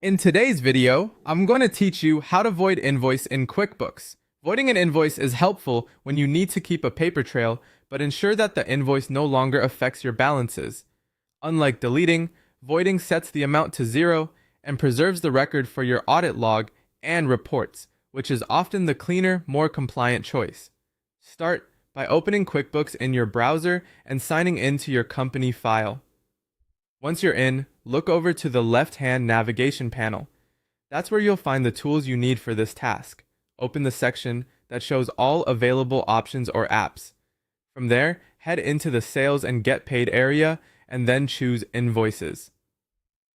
In today's video, I'm going to teach you how to void invoice in QuickBooks. Voiding an invoice is helpful when you need to keep a paper trail, but ensure that the invoice no longer affects your balances. Unlike deleting, voiding sets the amount to zero and preserves the record for your audit log and reports, which is often the cleaner, more compliant choice. Start by opening QuickBooks in your browser and signing into your company file. Once you're in, look over to the left-hand navigation panel. That's where you'll find the tools you need for this task. Open the section that shows all available options or apps. From there, head into the Sales and Get Paid area and then choose Invoices.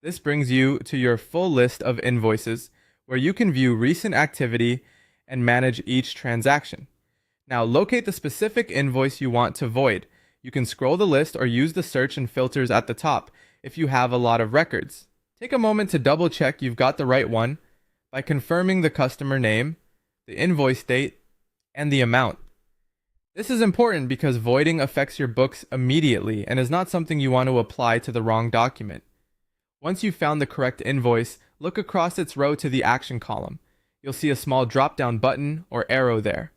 This brings you to your full list of invoices, where you can view recent activity and manage each transaction. Now locate the specific invoice you want to void. You can scroll the list or use the search and filters at the top if you have a lot of records. Take a moment to double check you've got the right one by confirming the customer name, the invoice date, and the amount. This is important because voiding affects your books immediately and is not something you want to apply to the wrong document. Once you've found the correct invoice, look across its row to the action column. You'll see a small drop-down button or arrow there.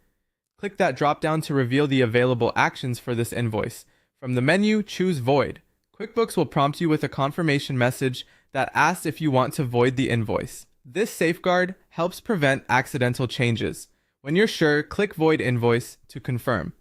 Click that drop-down to reveal the available actions for this invoice. From the menu, choose Void. QuickBooks will prompt you with a confirmation message that asks if you want to void the invoice. This safeguard helps prevent accidental changes. When you're sure, click Void Invoice to confirm.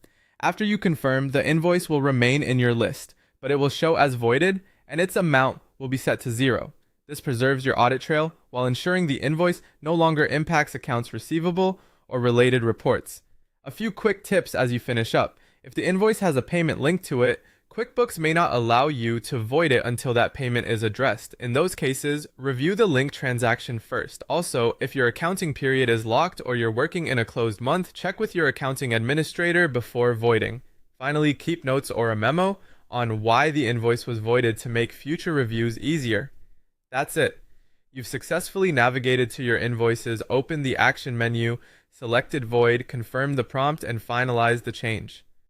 After you confirm, the invoice will remain in your list, but it will show as voided and its amount will be set to zero. This preserves your audit trail while ensuring the invoice no longer impacts accounts receivable or related reports. A few quick tips as you finish up. If the invoice has a payment linked to it, QuickBooks may not allow you to void it until that payment is addressed. In those cases, review the linked transaction first. Also, if your accounting period is locked or you're working in a closed month, check with your accounting administrator before voiding. Finally, keep notes or a memo on why the invoice was voided to make future reviews easier. That's it. You've successfully navigated to your invoices, opened the action menu, selected void, confirmed the prompt, and finalized the change.